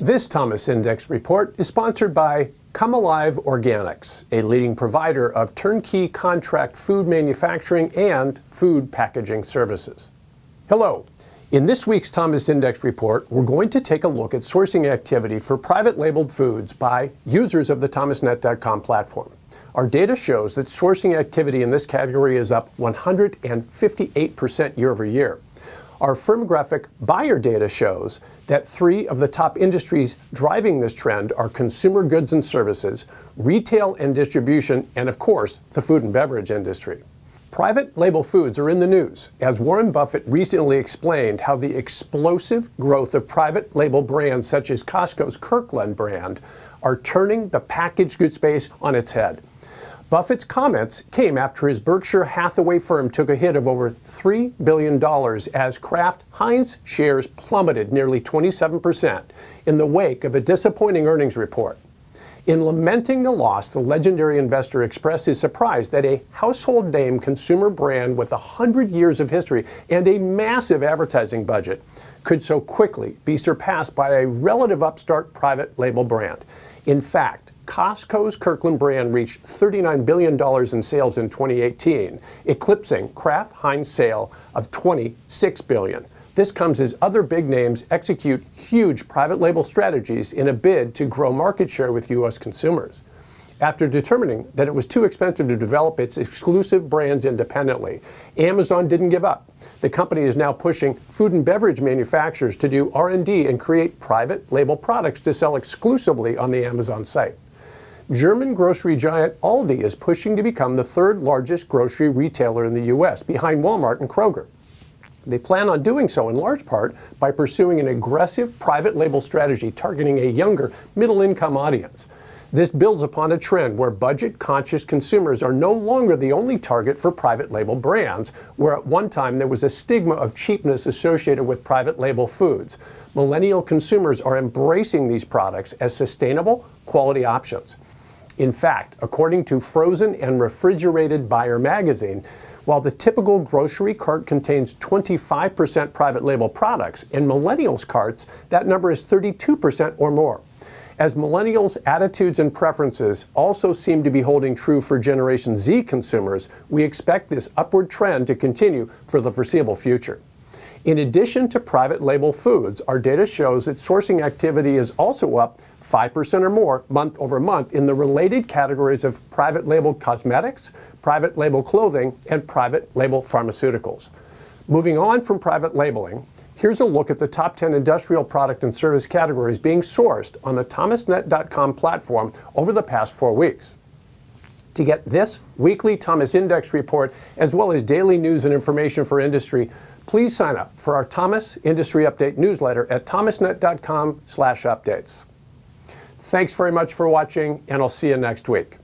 This Thomas Index report is sponsored by Come Alive Organics, a leading provider of turnkey contract food manufacturing and food packaging services. Hello. In this week's Thomas Index report, we're going to take a look at sourcing activity for private labeled foods by users of the thomasnet.com platform. Our data shows that sourcing activity in this category is up 158% year over year. Our firmographic buyer data shows that 3 of the top industries driving this trend are consumer goods and services, retail and distribution, and of course, the food and beverage industry. Private label foods are in the news, as Warren Buffett recently explained how the explosive growth of private label brands such as Costco's Kirkland brand are turning the packaged goods space on its head. Buffett's comments came after his Berkshire Hathaway firm took a hit of over $3 billion as Kraft Heinz shares plummeted nearly 27% in the wake of a disappointing earnings report. In lamenting the loss, the legendary investor expressed his surprise that a household name consumer brand with 100 years of history and a massive advertising budget could so quickly be surpassed by a relative upstart private label brand. In fact, Costco's Kirkland brand reached $39 billion in sales in 2018, eclipsing Kraft Heinz sale of $26 billion. This comes as other big names execute huge private label strategies in a bid to grow market share with U.S. consumers. After determining that it was too expensive to develop its exclusive brands independently, Amazon didn't give up. The company is now pushing food and beverage manufacturers to do R&D and create private label products to sell exclusively on the Amazon site. German grocery giant Aldi is pushing to become the 3rd largest grocery retailer in the U.S., behind Walmart and Kroger. They plan on doing so in large part by pursuing an aggressive private label strategy targeting a younger, middle-income audience. This builds upon a trend where budget-conscious consumers are no longer the only target for private label brands, where at one time there was a stigma of cheapness associated with private label foods. Millennial consumers are embracing these products as sustainable, quality options. In fact, according to Frozen and Refrigerated Buyer magazine, while the typical grocery cart contains 25% private label products, in millennials' carts, that number is 32% or more. As millennials' attitudes and preferences also seem to be holding true for Generation Z consumers, we expect this upward trend to continue for the foreseeable future. In addition to private label foods, our data shows that sourcing activity is also up 5% or more month over month in the related categories of private label cosmetics, private label clothing, and private label pharmaceuticals. Moving on from private labeling, here's a look at the top 10 industrial product and service categories being sourced on the thomasnet.com platform over the past 4 weeks. To get this weekly Thomas Index report, as well as daily news and information for industry, please sign up for our Thomas Industry Update newsletter at thomasnet.com/updates. Thanks very much for watching, and I'll see you next week.